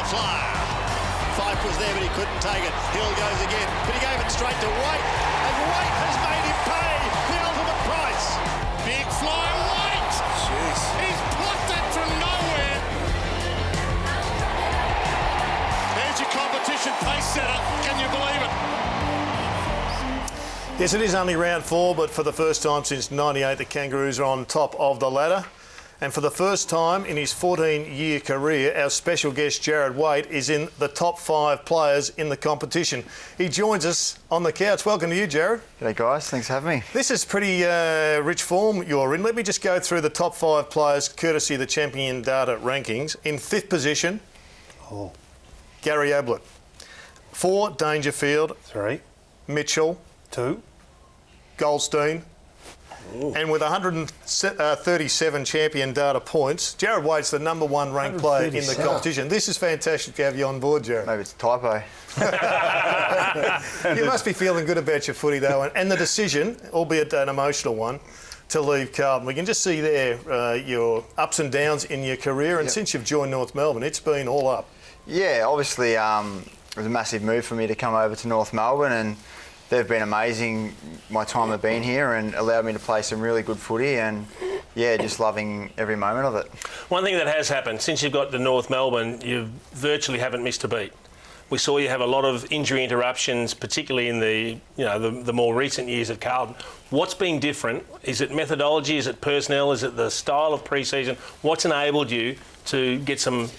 flyer. Fife was there, but he couldn't take it. Hill goes again, but he gave it straight to Waite, and Waite has made him pay the ultimate price. Big fly, Waite! Jeez. He's plucked it from nowhere. There's your competition pace setter. Can you believe it? Yes, it is only round 4, but for the first time since '98, the Kangaroos are on top of the ladder. And for the first time in his 14-year career, our special guest, Jarrad Waite, is in the top 5 players in the competition. He joins us on the couch. Welcome to you, Jarrad. G'day, guys. Thanks for having me. This is pretty rich form you're in. Let me just go through the top 5 players, courtesy of the Champion Data rankings. In 5th position, Gary Ablett. 4, Dangerfield. 3. Mitchell. 2. Goldstein. Ooh. And with 137 Champion Data points, Jarrad Waite's the #1 ranked player in the competition. This is fantastic to have you on board, Jarrad. Maybe it's a typo. You must be feeling good about your footy, though, and the decision, albeit an emotional one, to leave Carlton. We can just see there your ups and downs in your career, and since you've joined North Melbourne, it's been all up. Yeah, obviously it was a massive move for me to come over to North Melbourne, and they've been amazing my time I've been here and allowed me to play some really good footy, and yeah, just loving every moment of it. One thing that has happened since you've got to North Melbourne, you virtually haven't missed a beat. We saw you have a lot of injury interruptions, particularly in the more recent years at Carlton. What's been different? Is it methodology? Is it personnel? Is it the style of pre-season? What's enabled you to get some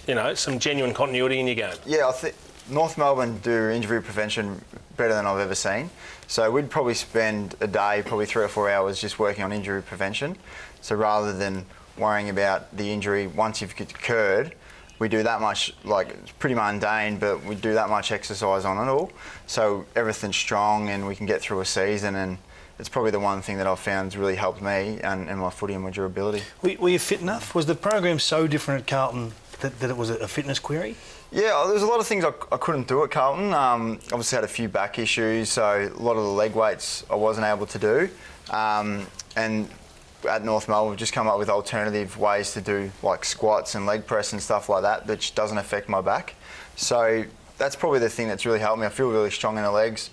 genuine continuity in your game? Yeah, I think North Melbourne do injury prevention better than I've ever seen. So we'd probably spend a day, probably 3 or 4 hours just working on injury prevention. So rather than worrying about the injury once you've occurred, we do that much, like, it's pretty mundane, but we do that much exercise on it all. So everything's strong and we can get through a season, and it's probably the one thing that I've found has really helped me and my footy and my durability. Were you fit enough? Was the program so different at Carlton that it was a fitness query? Yeah, there's a lot of things I couldn't do at Carlton. Obviously had a few back issues, so a lot of the leg weights I wasn't able to do. And at North Melbourne, we've just come up with alternative ways to do, like squats and leg press and stuff like that, which doesn't affect my back. So that's probably the thing that's really helped me. I feel really strong in the legs.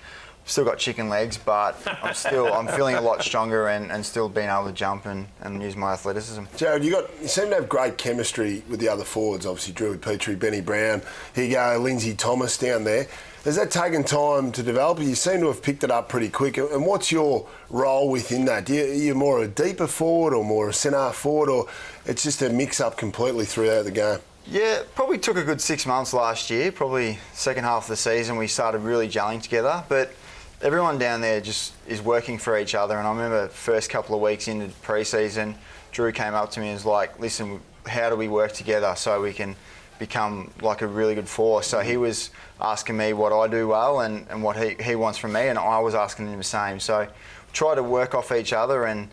Still got chicken legs, but I'm feeling a lot stronger and still being able to jump and use my athleticism. Jarrad, you seem to have great chemistry with the other forwards, obviously Drew Petrie, Benny Brown, here you go, Lindsay Thomas down there. Has that taken time to develop? You seem to have picked it up pretty quick. And what's your role within that? Are you more a deeper forward or more a centre forward, or it's just a mix-up completely throughout the game? Yeah, probably took a good 6 months last year. Probably second half of the season we started really gelling together. But everyone down there just is working for each other, and I remember first couple of weeks into pre-season, Drew came up to me and was like, listen, how do we work together so we can become like a really good force? So he was asking me what I do well and what he wants from me, and I was asking him the same. So try to work off each other, and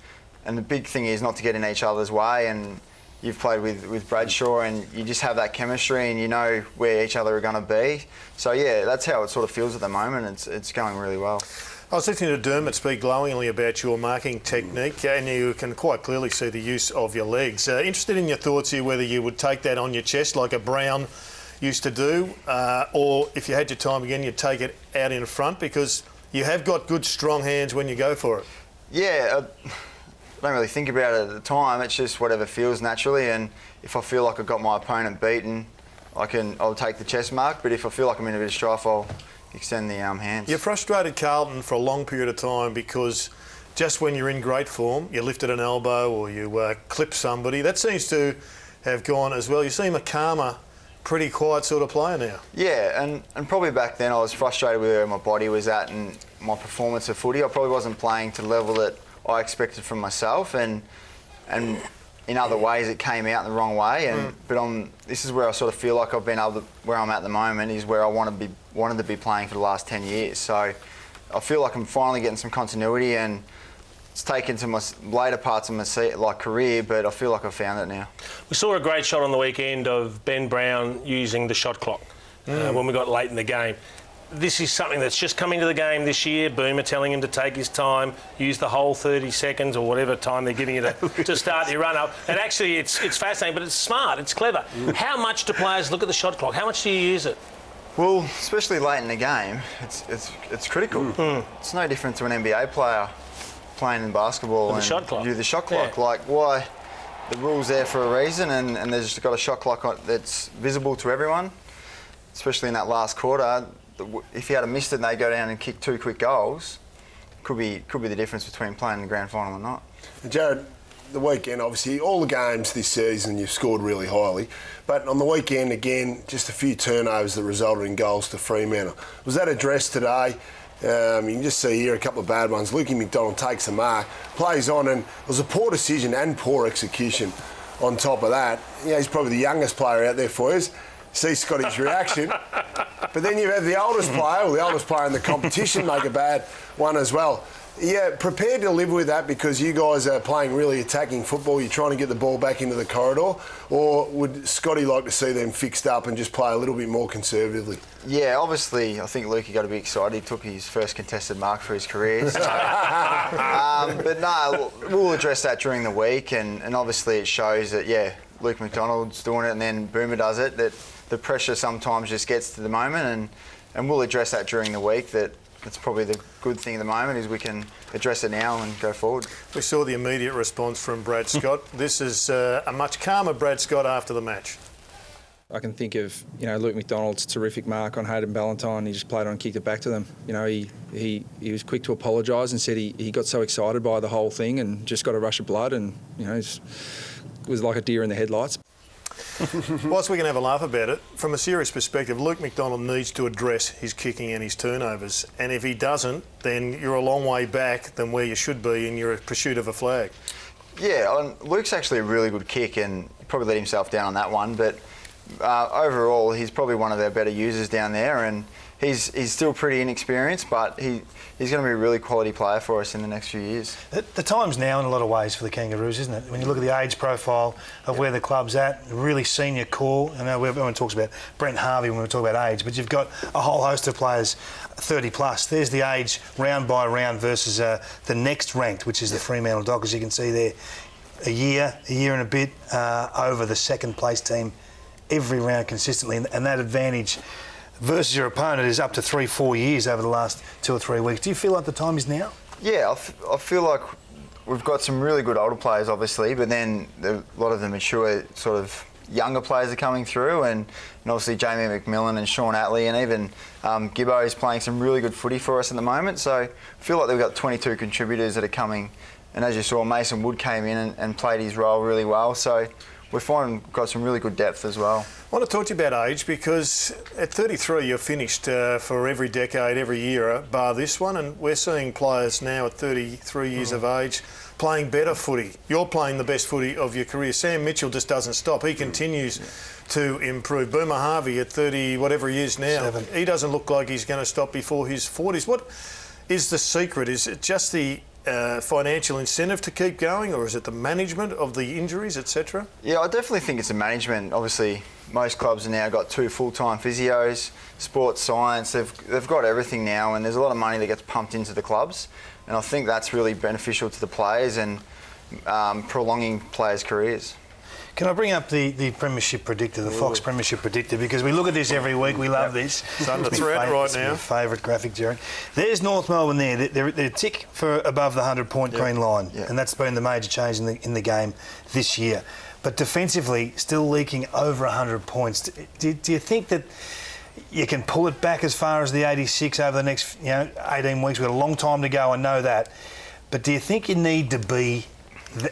the big thing is not to get in each other's way. And you've played with Bradshaw, and you just have that chemistry and you know where each other are going to be. So yeah, that's how it sort of feels at the moment. It's going really well. I was listening to Dermot speak glowingly about your marking technique, and you can quite clearly see the use of your legs. Interested in your thoughts here, whether you would take that on your chest like a Brown used to do, or if you had your time again, you'd take it out in front, because you have got good, strong hands when you go for it. Yeah, I don't really think about it at the time. It's just whatever feels naturally, and if I feel like I've got my opponent beaten, I'll take the chest mark, but if I feel like I'm in a bit of strife, I'll extend the hands. You frustrated Carlton for a long period of time because just when you're in great form, you lifted an elbow or you clipped somebody. That seems to have gone as well. You seem a calmer, pretty quiet sort of player now. Yeah, and probably back then I was frustrated with where my body was at and my performance of footy. I probably wasn't playing to the level that I expected from myself, and in other ways it came out in the wrong way. But this is where I sort of feel like I've been able to, where I'm at the moment is where I wanted to be playing for the last 10 years. So I feel like I'm finally getting some continuity, and it's taken to my later parts of my career, but I feel like I've found it now. We saw a great shot on the weekend of Ben Brown using the shot clock when we got late in the game. this is something that's just come into the game this year. Boomer telling him to take his time, use the whole 30 seconds or whatever time they're giving you to start your run up. And actually, it's fascinating, but it's smart, it's clever. How much do players look at the shot clock? How much do you use it? Well, especially late in the game, it's critical. It's no different to an NBA player playing in basketball With and the shot clock. do the shot clock. Yeah. Like, why? The rule's there for a reason, and there's got a shot clock that's visible to everyone, especially in that last quarter. If you had missed it and they go down and kick 2 quick goals, could be the difference between playing in the grand final or not. Jarrad, the weekend, obviously, all the games this season you've scored really highly, but on the weekend, again, just a few turnovers that resulted in goals to Fremantle. Was that addressed today? You can just see here a couple of bad ones. Lukey McDonald takes the mark, plays on, and it was a poor decision and poor execution on top of that. Yeah, he's probably the youngest player out there for us. See Scotty's reaction. But then you have the oldest player, or the oldest player in the competition, make a bad one as well. Yeah, prepared to live with that because you guys are playing really attacking football. You're trying to get the ball back into the corridor, or would Scotty like to see them fixed up and just play a little bit more conservatively? Yeah, obviously, I think Lukey got to be excited. He took his first contested mark for his career. So. But no, we'll address that during the week, and obviously it shows that, yeah, Luke McDonald's doing it and then Boomer does it, that the pressure sometimes just gets to the moment, and we'll address that during the week. That's probably the good thing at the moment is we can address it now and go forward. We saw the immediate response from Brad Scott. This is a much calmer Brad Scott after the match. I can think of, Luke McDonald's terrific mark on Hayden Ballantyne. He just played on and kicked it back to them. He was quick to apologise and said he got so excited by the whole thing and just got a rush of blood and, was like a deer in the headlights. Whilst we can have a laugh about it, from a serious perspective, Luke McDonald needs to address his kicking and his turnovers. And if he doesn't, then you're a long way back than where you should be in your pursuit of a flag. Yeah, Luke's actually a really good kick and probably let himself down on that one. But overall, he's probably one of their better users down there. And he's still pretty inexperienced, but he's going to be a really quality player for us in the next few years. The time's now in a lot of ways for the Kangaroos, isn't it? When you look at the age profile of where the club's at, really senior core. I know everyone talks about Brent Harvey when we talk about age, but you've got a whole host of players 30 plus. There's the age round by round versus the next ranked, which is the Fremantle Dockers. You can see there a year and a bit over the second place team every round consistently, and that advantage versus your opponent is up to 3-4 years over the last 2 or 3 weeks. Do you feel like the time is now? Yeah, I feel like we've got some really good older players, obviously, but then a lot of the mature sort of younger players are coming through, and obviously Jamie McMillan and Sean Atley, and even Gibbo is playing some really good footy for us at the moment. So I feel like we've got 22 contributors that are coming, and as you saw, Mason Wood came in and played his role really well. So we're finding we've got some really good depth as well. I want to talk to you about age because at 33 you're finished for every decade, every era, bar this one, and we're seeing players now at 33 years of age playing better footy. You're playing the best footy of your career. Sam Mitchell just doesn't stop. He continues to improve. Boomer Harvey at 30 whatever he is now, he doesn't look like he's going to stop before his 40s. What is the secret? Is it just the financial incentive to keep going, or is it the management of the injuries, etc.? Yeah, I definitely think it's a management. Obviously, most clubs have now got 2 full-time physios, sports science. They've got everything now, and there's a lot of money that gets pumped into the clubs, and I think that's really beneficial to the players and prolonging players' careers. Can I bring up the Premiership Predictor, the Fox Premiership Predictor, because we look at this every week. We love this. It's under threat right now. My favourite graphic, Jarrad. There's North Melbourne there. They're a tick for above the 100-point green line, and that's been the major change in the game this year. But defensively, still leaking over 100 points. Do you think that you can pull it back as far as the 86 over the next 18 weeks? We've got a long time to go, I know that. But do you think you need to be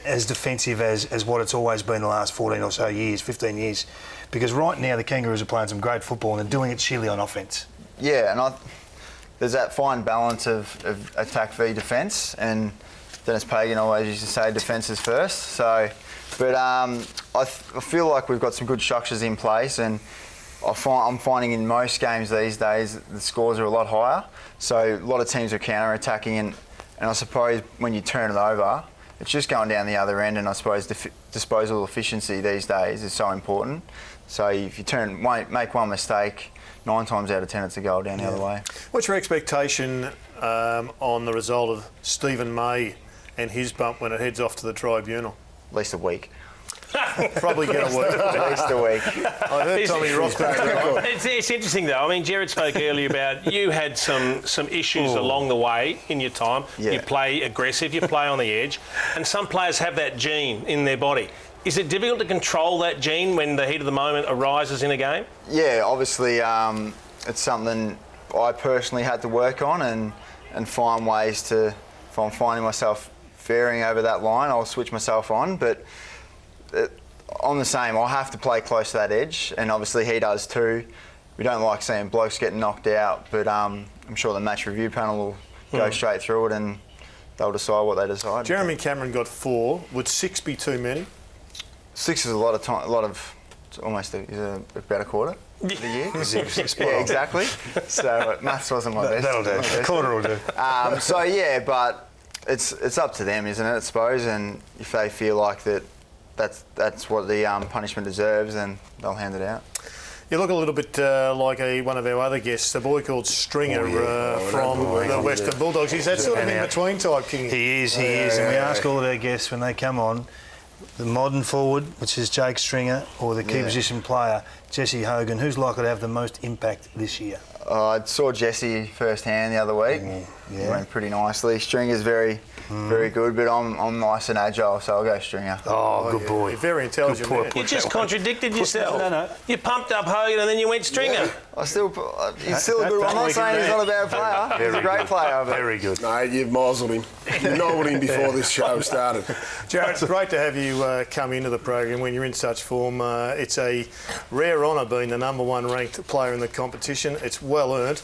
as defensive as what it's always been the last 14 or so years, 15 years? Because right now the Kangaroos are playing some great football and they're doing it sheerly on offence. Yeah, and there's that fine balance of attack v defence, and Dennis Pagan always used to say defence is first. So, but I feel like we've got some good structures in place, and I'm finding in most games these days the scores are a lot higher. So a lot of teams are counter-attacking, and I suppose when you turn it over, it's just going down the other end, and I suppose disposal efficiency these days is so important. So if you make one mistake, 9 times out of 10 it's a goal down the other way. What's your expectation on the result of Stephen May and his bump when it heads off to the tribunal? At least a week. Probably get a week. At least a week. I heard Tommy Ross back there. It's interesting though. I mean, Jarrad spoke earlier about you had some issues along the way in your time. Yeah. You play aggressive, you play on the edge, and some players have that gene in their body. Is it difficult to control that gene when the heat of the moment arises in a game? Yeah, obviously it's something I personally had to work on and find ways to, if I'm finding myself veering over that line, I'll switch myself on. But I'm the same. I have to play close to that edge, and obviously he does too. We don't like seeing blokes getting knocked out, but I'm sure the match review panel will go straight through it and they'll decide what they decide. Jeremy Cameron got 4. Would 6 be too many? 6 is a lot of time. It's almost about a quarter of the year. Yeah, exactly. So maths wasn't my best. That'll do. A quarter will do. So yeah, but it's up to them, isn't it? I suppose, and if they feel like that's what the punishment deserves, then they'll hand it out. You look a little bit like one of our other guests, a boy called Stringer from the Western Bulldogs. He's that sort of in-between type king. He is, and we ask all of our guests when they come on, the modern forward, which is Jake Stringer, or the key position player, Jesse Hogan, who's likely to have the most impact this year? I saw Jesse firsthand the other week. He went pretty nicely. Stringer's very good, but I'm nice and agile, so I'll go Stringer. Oh, good boy. You're very intelligent. Good boy. Man. You just contradicted yourself. No. You pumped up Hogan and then you went Stringer. He's still a good one. I'm not saying he's not a bad player. He's a great player. But Very good. No, you've muzzled him. You nobbled him before this show started. Jarrad, it's great to have you come into the program when you're in such form. It's a rare honour being the #1 ranked player in the competition. It's well earned.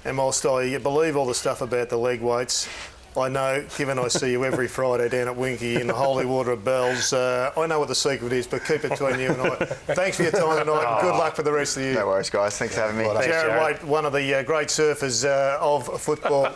And whilst I believe all the stuff about the leg weights, I know, given I see you every Friday down at Winky in the holy water of Bells, I know what the secret is, but keep it between you and I. Thanks for your time tonight and good luck for the rest of the year. no worries, guys. Thanks for having me. Jarrad Waite, one of the great surfers of football.